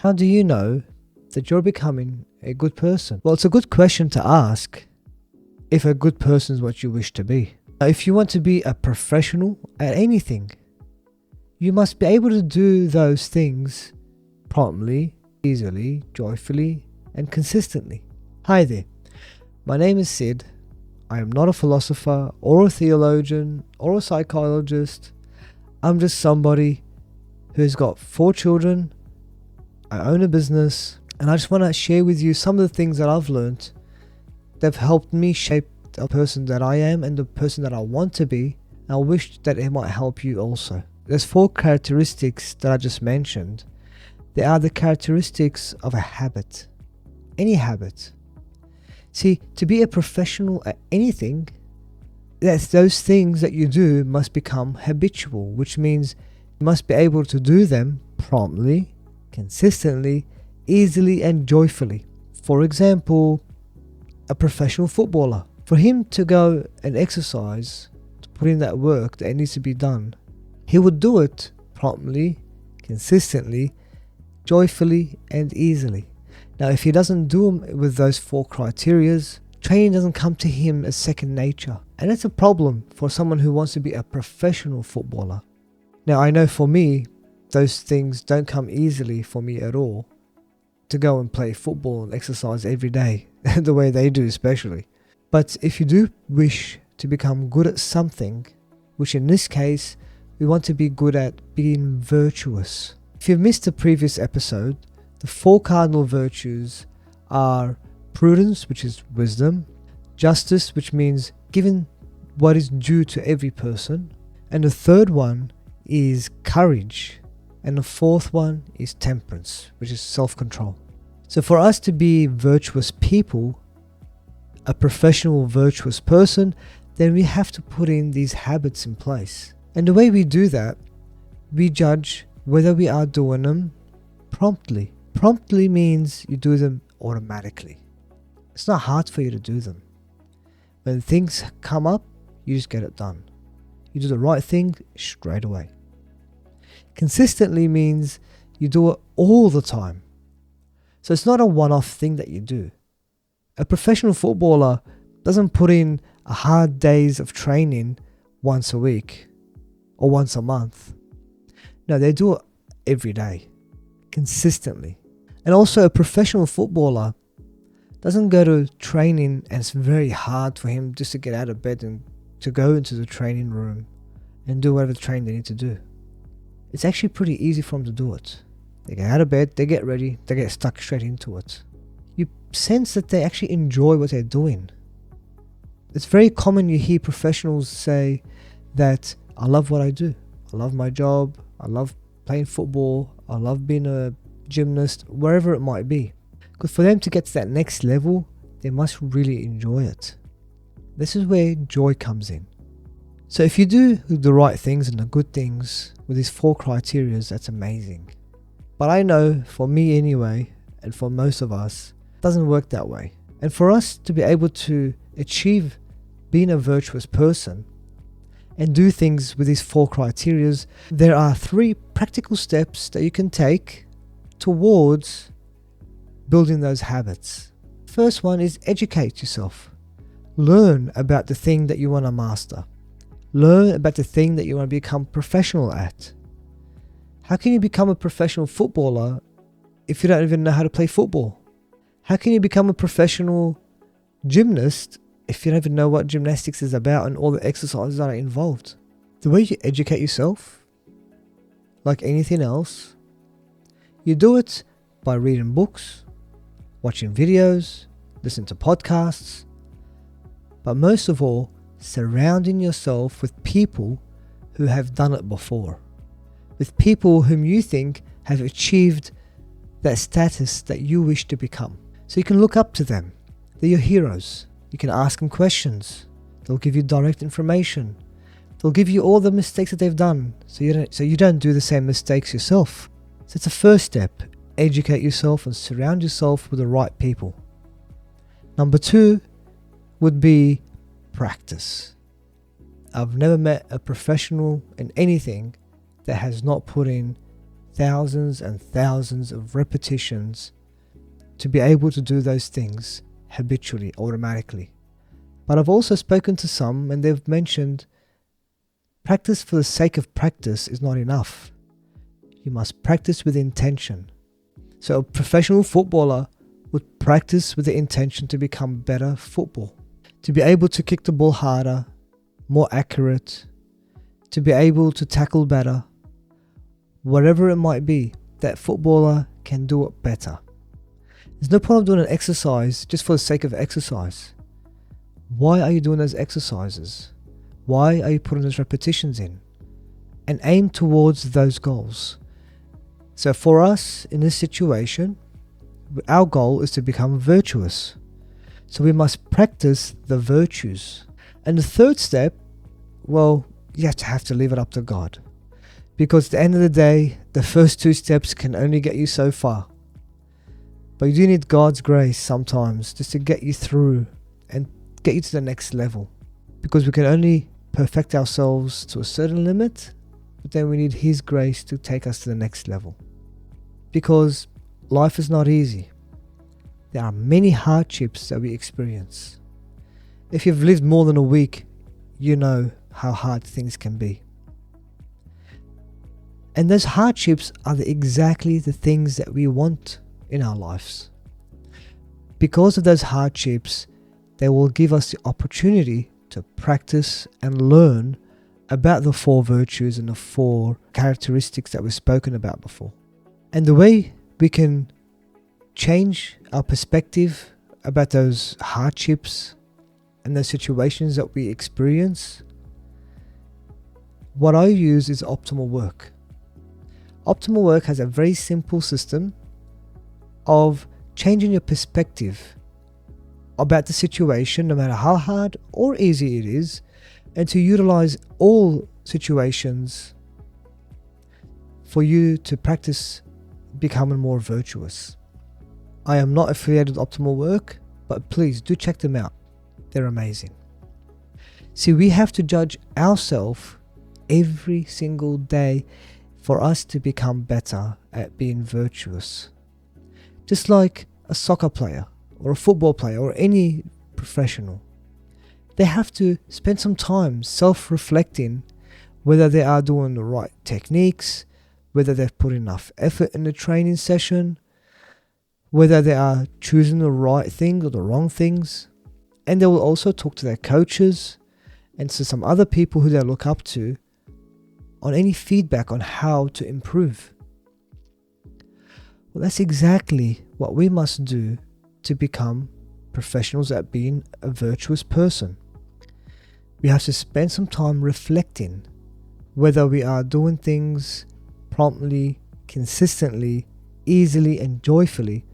How do you know that you're becoming a good person? Well, it's a good question to ask if a good person is what you wish to be. If you want to be a professional at anything, you must be able to do those things promptly, easily, joyfully, and consistently. Hi there, my name is Sid. I am not a philosopher or a theologian or a psychologist. I'm just somebody who's got 4 children. I own a business, and I just want to share with you some of the things that I've learned that have helped me shape the person that I am and the person that I want to be. And I wish that it might help you also. There's 4 characteristics that I just mentioned. They are the characteristics of a habit. Any habit. See, to be a professional at anything, that's those things that you do must become habitual, which means you must be able to do them promptly, consistently, easily, and joyfully. For example, a professional footballer. For him to go and exercise, to put in that work that needs to be done, he would do it promptly, consistently, joyfully, and easily. Now, if he doesn't do them with those 4 criterias, training doesn't come to him as second nature. And it's a problem for someone who wants to be a professional footballer. Now, I know for me, those things don't come easily for me at all. To go and play football and exercise every day, the way they do especially. But if you do wish to become good at something, which in this case, we want to be good at being virtuous. If you've missed the previous episode, the 4 cardinal virtues are prudence, which is wisdom, justice, which means giving what is due to every person, and the third one is courage, and the fourth one is temperance, which is self-control. So for us to be virtuous people, a professional virtuous person, then we have to put in these habits in place. And the way we do that, we judge whether we are doing them promptly. Promptly means you do them automatically. It's not hard for you to do them. When things come up, you just get it done. You do the right thing straight away. Consistently means you do it all the time. So it's not a one-off thing that you do. A professional footballer doesn't put in a hard days of training once a week or once a month. No, they do it every day, consistently. And also a professional footballer doesn't go to training and it's very hard for him just to get out of bed and to go into the training room and do whatever training they need to do. It's actually pretty easy for them to do it. They get out of bed, they get ready, they get stuck straight into it. You sense that they actually enjoy what they're doing. It's very common you hear professionals say that I love what I do. I love my job. I love playing football. I love being a gymnast, wherever it might be. Because for them to get to that next level, they must really enjoy it. This is where joy comes in. So if you do the right things and the good things with these 4 criteria, that's amazing. But I know for me anyway, and for most of us, it doesn't work that way. And for us to be able to achieve being a virtuous person and do things with these 4 criteria, there are 3 practical steps that you can take towards building those habits. First one is educate yourself. Learn about the thing that you want to master. Learn about the thing that you want to become professional at. How can you become a professional footballer if you don't even know how to play football? How can you become a professional gymnast if you don't even know what gymnastics is about and all the exercises that are involved? The way you educate yourself, like anything else, you do it by reading books, watching videos, listening to podcasts, but most of all, surrounding yourself with people who have done it before, with people whom you think have achieved that status that you wish to become. So you can look up to them. They're your heroes. You can ask them questions. They'll give you direct information. They'll give you all the mistakes that they've done, so you don't do the same mistakes yourself. So it's a first step. Educate yourself and surround yourself with the right people. Number 2 would be practice. I've never met a professional in anything that has not put in thousands and thousands of repetitions to be able to do those things habitually, automatically. But I've also spoken to some and they've mentioned practice for the sake of practice is not enough. You must practice with intention. So a professional footballer would practice with the intention to become better football, to be able to kick the ball harder, more accurate, to be able to tackle better. Whatever it might be, that footballer can do it better. There's no point of doing an exercise just for the sake of exercise. Why are you doing those exercises? Why are you putting those repetitions in? And aim towards those goals. So for us in this situation, our goal is to become virtuous. So we must practice the virtues. And the third step, well, you have to leave it up to God. Because at the end of the day, the first two steps can only get you so far. But you do need God's grace sometimes just to get you through and get you to the next level. Because we can only perfect ourselves to a certain limit, but then we need His grace to take us to the next level. Because life is not easy. There are many hardships that we experience. If you've lived more than a week, you know how hard things can be. And those hardships are exactly the things that we want in our lives. Because of those hardships, they will give us the opportunity to practice and learn about the 4 virtues and the 4 characteristics that we've spoken about before. And the way we can change our perspective about those hardships and those situations that we experience, what I use is optimal work. Optimal work has a very simple system of changing your perspective about the situation, no matter how hard or easy it is, and to utilize all situations for you to practice becoming more virtuous. I am not affiliated with Optimal Work, but please do check them out. They're amazing. See, we have to judge ourselves every single day for us to become better at being virtuous. Just like a soccer player or a football player or any professional, they have to spend some time self-reflecting whether they are doing the right techniques, whether they've put enough effort in the training session, whether they are choosing the right things or the wrong things. And they will also talk to their coaches and to some other people who they look up to on any feedback on how to improve. Well, that's exactly what we must do to become professionals at being a virtuous person. We have to spend some time reflecting whether we are doing things promptly, consistently, easily and joyfully,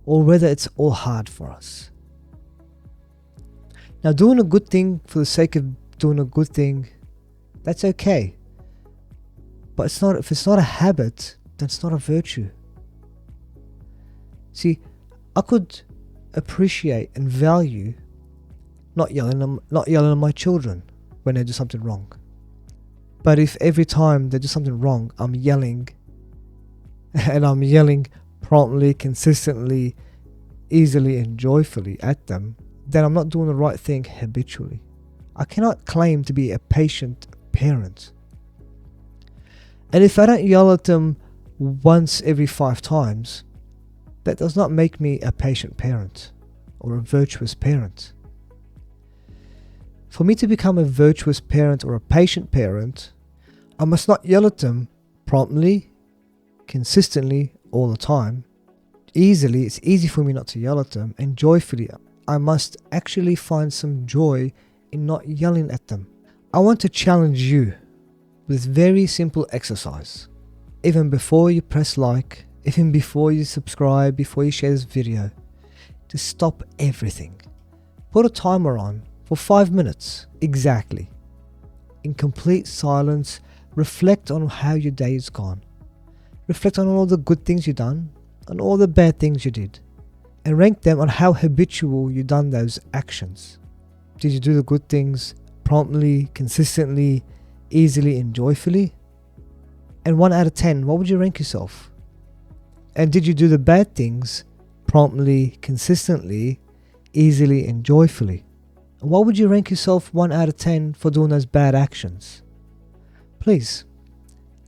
or whether it's all hard for us. Now, doing a good thing for the sake of doing a good thing, that's okay. But if it's not a habit, then it's not a virtue. See, I could appreciate and value not yelling at my children when they do something wrong. But if every time they do something wrong, I'm yelling, and I'm yelling promptly, consistently, easily and joyfully at them, then I'm not doing the right thing habitually. I cannot claim to be a patient parent. And if I don't yell at them once every 5 times, that does not make me a patient parent or a virtuous parent. For me to become a virtuous parent or a patient parent, I must not yell at them promptly, consistently, all the time. Easily, it's easy for me not to yell at them, and joyfully, I must actually find some joy in not yelling at them. I want to challenge you with very simple exercise. Even before you press like, even before you subscribe, before you share this video, to stop everything. Put a timer on for 5 minutes exactly. In complete silence, reflect on how your day has gone. Reflect on all the good things you've done and all the bad things you did, and rank them on how habitual you've done those actions. Did you do the good things promptly, consistently, easily and joyfully? And 1 out of 10, what would you rank yourself? And did you do the bad things promptly, consistently, easily, and joyfully? And what would you rank yourself 1 out of 10 for doing those bad actions? Please,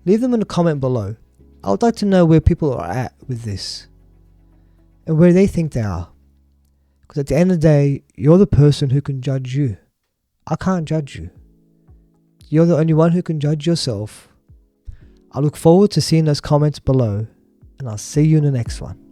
leave them in a comment below. I would like to know where people are at with this and where they think they are. Because at the end of the day, you're the person who can judge you. I can't judge you. You're the only one who can judge yourself. I look forward to seeing those comments below, and I'll see you in the next one.